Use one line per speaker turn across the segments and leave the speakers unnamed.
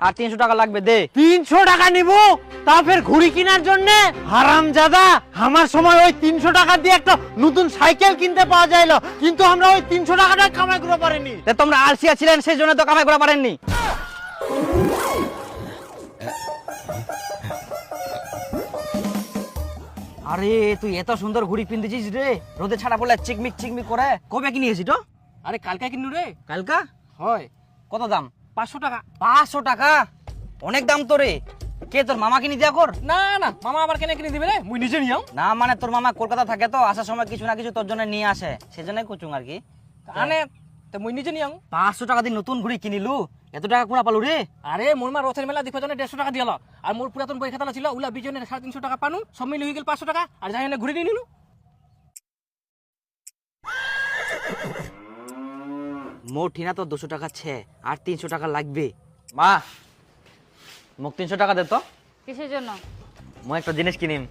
আর 300 টাকা লাগবে দে।
300 টাকা নিব তা ফের ঘুড়ি কেনার জন্য? হারামজাদা, আমার সময় ওই 300 টাকা দিয়ে একটা নতুন সাইকেল কিনতে পাওয়া যাইলো, কিন্তু আমরা ওই 300 টাকাটা কামাই করতে পারিনি।
তোমরা আলসিয়া ছিলেন সেই জন্য তো কামাই করা পারেননি। আরে তুই এত সুন্দর ঘুড়ি পিনতেছিস রে, রোদে ছাড়া পড়লে চিকমিক চিকমিক করে। কবে কিনেছিস তো?
আরে কালকে কিনু রে।
কালকা?
হয়।
কত দাম?
500 টাকা।
500 টাকা? অনেক দাম তো রে। কে তোর মামা কিনে দিয়া কর?
না না, মামা আবার কেনে কিনে দিবে রে, মুই নিজে নিয়াও।
না মানে তোর মামা কলকাতা থাকে তো, আসার সময় কিছু না কিছু তোর জন্য নিয়ে আসে, সেজন্যই কুচুং আর কি।
আনে তো মুই নিজে নিয়াও।
500 টাকা দিয়ে নতুন ঘুড়ি কিনিলু, এত টাকা কোনা পালু রে?
আরে মোর মা রথের মেলা দেখো জন্য 150 টাকা দিয়ালো, আর মোর পুরাতন বই খাতা ছিল ওলা বিজনে 350 টাকা পানু, সব মিলে হয়ে গেল 500 টাকা, আর যাই না ঘুরে নিয়ে নিলু।
মোর ঠিনা তো 200 টাকা ছে, আর 300 টাকা লাগবে। মা মোক 300 টাকা দে তো,
কিসের জন্য?
মই একটা জিনিস কিনিম।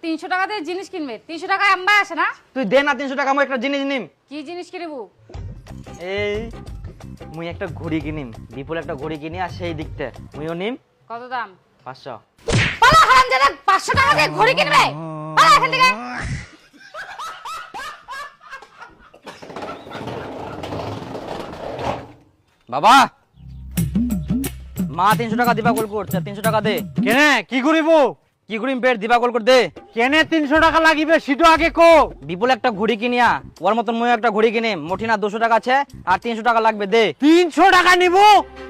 300 টাকা দিয়ে জিনিস কিনবে? 300 টাকায় আম্বা আসে না?
তুই দে না 300 টাকা, মই একটা জিনিস নিম।
কি জিনিস কিনবো?
এই মুই একটা ঘড়ি কিনিম, বিপুল একটা ঘড়ি কিনি, আর সেই দিকতে মুইও নিম।
কত দাম?
500।
পালা হারামজাদা, 500 টাকা দিয়ে ঘড়ি কিনবে? পালা এখান থেকে।
বাবা, মা 300 টাকা দিবা কল করছে, 300 টাকা দে।
কেনে কি করিব?
কি করিম পেট দিবা কল কর দে।
কেনে 300 টাকা লাগিবে সেটা আগে কো।
বিপুল একটা ঘড়ি কিনিয়া, ওর মতন মই একটা ঘড়ি কিনিম। মোটিনা 200 টাকা আছে, আর 300 টাকা লাগবে দে।
300 টাকা নিব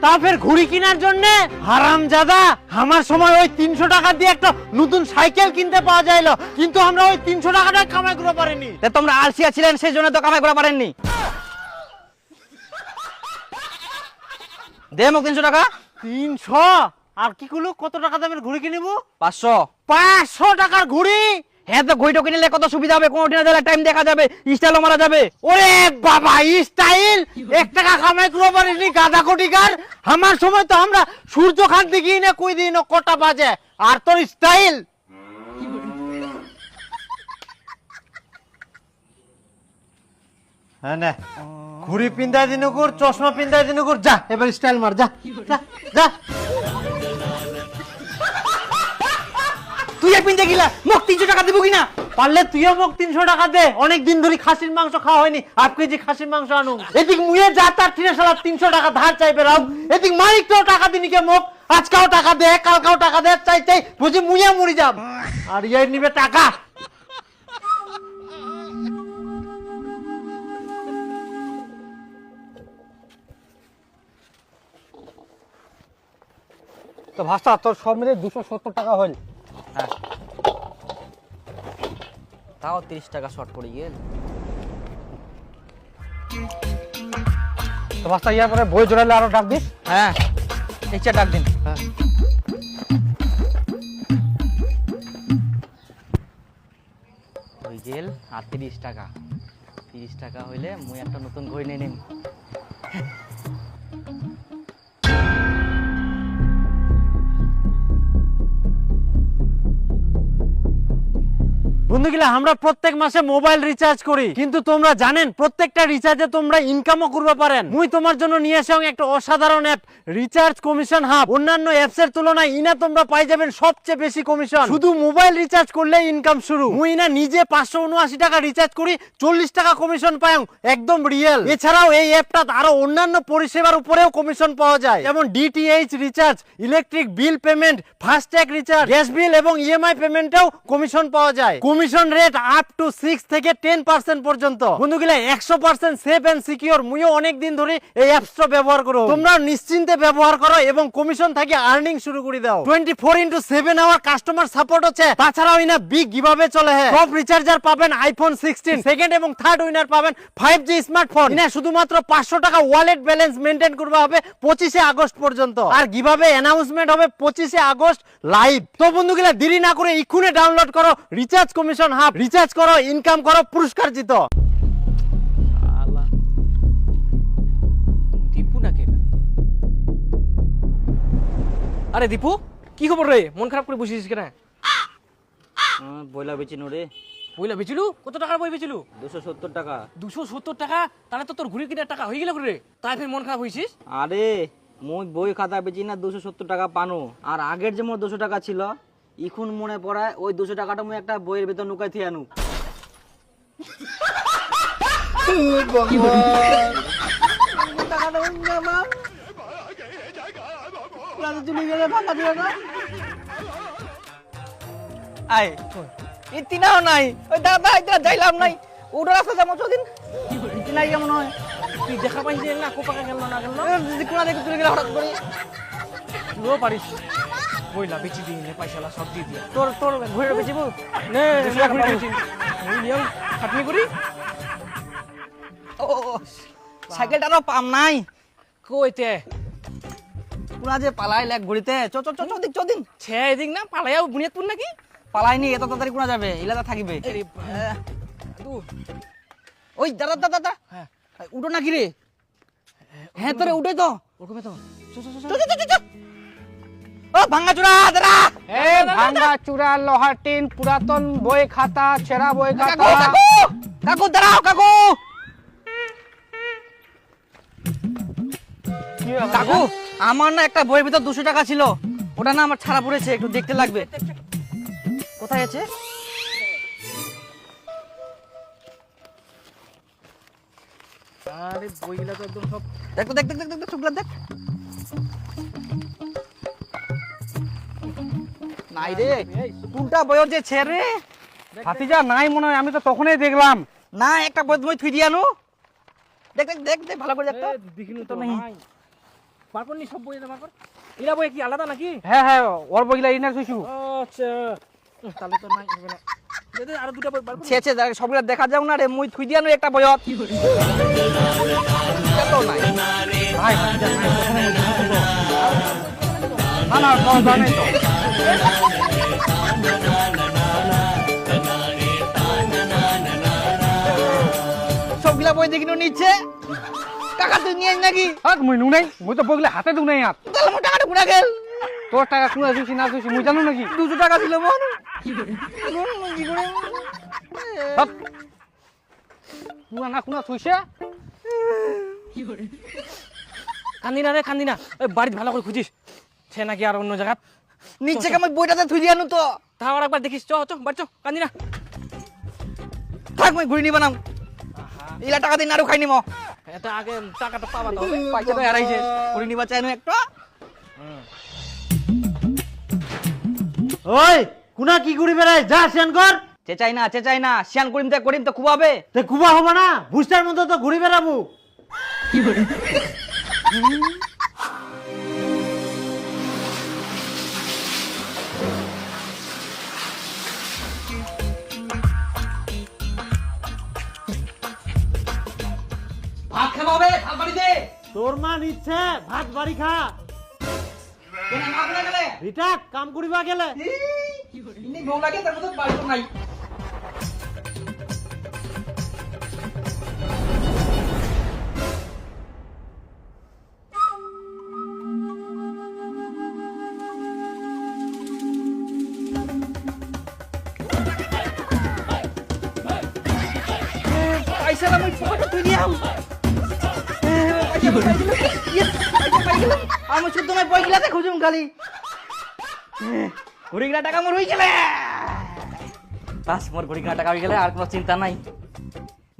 তা ফের ঘুড়ি কেনার জন্য? হারামজাদা, আমার সময় ওই 300 টাকা দিয়ে একটা নতুন সাইকেল কিনতে পাওয়া যাইলো, কিন্তু আমরা ওই 300 টাকাটা কামাই করতে পারিনি।
তোমরা আলসিয়া ছিলেন সেই জন্য তো কামাই করা পারেননি। দে মোক 300 টাকা।
300? আর কি কইলো, কত টাকা দামের ঘুড়ি কিনিব?
500।
500 টাকার ঘুড়ি?
হ্যাঁ তো ঘড়িটা কিনলে কত সুবিধা হবে, কোন উঠিনা দিলে টাইম দেখা যাবে, স্টাইলও মারা যাবে।
ওরে বাবা, স্টাইল 1 টাকা কামাই করতে পারিনি গাদা কোটিকার। আমার সময় তো আমরা সূর্য খান দেখি না কই দিন কটা বাজে, আর তোর স্টাইল। হ্যাঁ না, ঘুড়ি পিন্দাই দিন কর, চশমা পিন্দাই দিন কর, যা এবার স্টাইল মার, যা যা যা।
তুই এক পিনতে গিলা, মোক 300 টাকা দিব কিনা?
পারলে তুইও মোক 300 টাকা দে, অনেক দিন ধরে খাসির মাংস খাওয়া হয়নি, 1/2 কেজি খাসির মাংস আনু। এদিক মুয়ে যা তার ঠিনে শালা 300 টাকা ধার চাইবে রাও, এদিক মালিকটাও টাকা দিনি কে মোক, আজকাও টাকা দে কালকাও টাকা দে, চাই চাই বুঝি মুয়ে মরি যাব, আর ইয়ে নিবে টাকা। তো ভাষা তোর সব মিলে 270 টাকা হইল।
হ্যাঁ, তাও 30 টাকা শর্ট পড়ে গেল।
তো ভাষা ইয়ার পরে বই জোড়ালে আরো ডাক দিস।
হ্যাঁ, ইচ্ছা ডাক দিন।
হ্যাঁ।
হয়ে গেল আর 30 টাকা। 30 টাকা হইলে মুই একটা নতুন ঘড়ি নিয়ে নিম।
বন্ধুগুলা, আমরা প্রত্যেক মাসে মোবাইল রিচার্জ করি, কিন্তু তোমরা জানেন প্রত্যেকটা রিচার্জে তোমরা ইনকামও করতে পারেন। মুই তোমার জন্য নিয়ে আসি একটা অসাধারণ অ্যাপ, রিচার্জ কমিশন হাব। অন্যান্য অ্যাপস এর তুলনায় ইনা তোমরা পাই যাবেন সবচেয়ে বেশি কমিশন। শুধু মোবাইল রিচার্জ করলে ইনকাম শুরু। মুই ইনা নিজে 579 টাকা রিচার্জ করি, 40 টাকা কমিশন পাই, একদম রিয়েল। এছাড়াও এই অ্যাপটা আরো অন্যান্য পরিষেবার উপরেও কমিশন পাওয়া যায়, যেমন DTH recharge, electric bill payment, FASTag recharge, gas bill এবং ইএমআই পেমেন্টেও কমিশন পাওয়া যায়। কমিশন রেট আপ টু 6 থেকে 10% পর্যন্ত। বন্ধুগুলা, 100% সেফ এন্ড সিকিউর। মুইও অনেক দিন ধরে এই অ্যাপসটা ব্যবহার করো, তোমরা নিশ্চিন্তে ব্যবহার করো এবং কমিশন থেকে আর্নিং শুরু করে দাও। 24/7 আওয়ার কাস্টমার সাপোর্ট আছে। তাছাড়াও ইনা বিগ গিভঅ্যাওয়ে চলে। টপ রিচার্জার পাবেন আইফোন 16, সেকেন্ড এবং থার্ড উইনার পাবেন 5G স্মার্টফোন। ইনা শুধুমাত্র 500 টাকা ওয়ালেট ব্যালেন্স মেইনটেইন করতে হবে 25 আগস্ট পর্যন্ত, আর গিভঅ্যাওয়ে অ্যানাউন্সমেন্ট হবে 25 আগস্ট লাইভ। তো বন্ধুগুলা, দেরি না করে এক্ষুনি ডাউনলোড করো রিচার্জ কমিশন হাব। রিচার্জ করো, ইনকাম করো, পুরস্কার জিতো।
দীপু নাকি? আরে দীপু, কি খবর রে? মন খারাপ করে বসেছিস কেন?
বইলা বেচি নো রে।
বইলা বেচিলু? কত টাকার বই বেচিলু?
270 টাকা।
270 টাকা? তাহলে তো তোর ঘুরে কিনার টাকা হয়ে গেল রে, তাই ফের মন খারাপ হয়েছিস?
আরে মুই বই খাতা বেচি না 270 টাকা পানো, আর আগের যে মোর 200 টাকা ছিল এখন মনে পড়ায় ওই 200 টাকাটা মুই একটা বইয়ের ভেতর নুকাই থিয়ে আনু। টাকাটা ওই না মা। রাতে চলে গেলে ফাঁকা দিও না। আয় ইতিনাও নাই, ওই দাদা ইতরা যাইলাম নাই, ওটা রাস্তা যাবো চদিন ইতিনাই কেমন হয়
তুই দেখা পাইছে না কোপাকা গেল না গেল
কোনা দেখে চলে গেলে হঠাৎ করে।
তুইও পারিস বইলা বেচি দিই নে পয়সালা সব দিয়ে দিয়া
তোর তোর ঘুরে বেচিব
নে ওই নিয়ম খাটনি করি
ও সাইকেলটারও পাম নাই,
কইতে
কোনা যে পালাই লেক ঘুরিতে চ চ চ চদিন চদিন
ছে এদিক না পালাইও বুনিয়াদপুর নাকি
পালাইনি এত তাড়াতাড়ি কোনা যাবে ইলাদা থাকিবে।
আরে তু
ওই দাদা দাদা দাদা
হ্যাঁ
উঠো নাকি রে? হ্যাঁ তোরে উঠে তো
ওরকমে তো
চ চ চ চ চ। ও ভাঙা চূড়া দাদা
এ ভাঙা চূড়া লোহার টিন পুরাতন বই খাতা ছেঁড়া বই
কাকু কাকু কাকু দাঁড়াও কাকু কাকু আমার না একটা বইয়ের ভিতর 200 টাকা ছিল, ওটা না আমার ছাড়া পড়েছে, একটু দেখতে লাগবে। কোথায় আছে?
আরে বইগুলা তো একদম সব
দেখ তো দেখ দেখ দেখ দেখ সবগুলা দেখ। নাই রে, কোনটা বইয়ের যে ছেড়ে
হাতিজা নাই মনে হয়, আমি তো তখনই দেখলাম।
না একটা বই মই থুই দিয়ানো। দেখ দেখ দেখ দেখ ভালো করে দেখ তো।
দেখিনি তো নাই পারপন নি সব বই জমা কর। ইলা বই কি আলাদা নাকি?
হ্যাঁ হ্যাঁ ওর বইগুলা ইনার কইছু।
আচ্ছা তাহলে তো নাই হবে না। দে দে আর দুটো বই বার কর।
ছে ছে দেখ সবগুলা দেখা যাও না রে, মই থুই দিয়ানো একটা বইয়ত। এত নাই।
ভাই হাতিজা নাই তখনই না না তো জানাই তো।
সবগুলা বই দেখিনো নিচ্ছে। টাকা তুই নিয়ে নাকি?
হাত মুই নু নাই, মুই তো বইগুলা হাতে দু নাই হাত।
তাহলে মোর টাকাটা পুরা গেল।
তোর টাকা কুনা দিছি না দিছি মুই জানো নাকি?
200 টাকা ছিল মন। কি করে?
হাত কুনা না কুনা থইছে?
কান্দি না রে কান্দি না। ওই বাড়িতে ভালো করে খুঁজিস। ছে নাকি আর অন্য জায়গা।
নিচ্ছে আমি বইটাতে থুই দিয়ানো তো।
তাও আর একবার দেখিস চ চ বাড়ি চ কান্দি না।
থাক মই ঘুরি নিবা নাম। ইলা টাকা দিন আরো খাই নিমো।
এটা আগে টাকাটা পাবা তো হবে।
পয়সা তো হারাইছে, ঘুরি নিবা চাইনো একটা।
ওই কুনা কি করি বেড়াই যা সেন কর।
চেচাই না শিয়ান করিম তো খুব হবে।
তে কুবা হবো না, বুস্টার মতো তো ঘুরি বেড়াবো।
ভাত খাওয়া হবে, ভাত বাড়ি দে।
তোর মা নিচ্ছে ভাত বাড়ি খা।
কেন মা কোনা গেলে?
রিটা কাম করিবা গেলে।
ইনি বউ লাগে তার মতো বাড়ি তো নাই। পয়সা না মই পকেটে তুই দিয়াম। আমি শুদ্ধ নয় বই গিলাতে খুঁজুম খালি। ঘুরি গিলা টাকা মোর হয়ে গেলে বাস, মোর ঘুরি গিলা টাকা হয়ে গেলে আর কোনো চিন্তা নাই।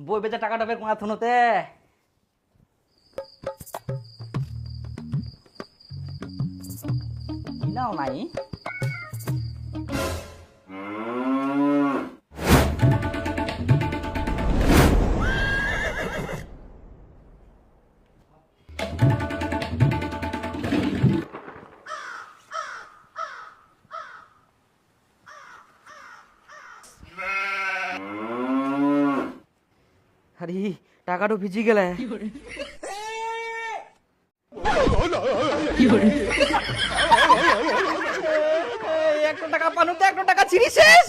বই বেচা টাকাটা বের কোনা থুনোতে নাও নাই। আরে টাকাটা ভিজি গেলে। একটা টাকা পানুতে একটা টাকা ছিড়ি শেষ।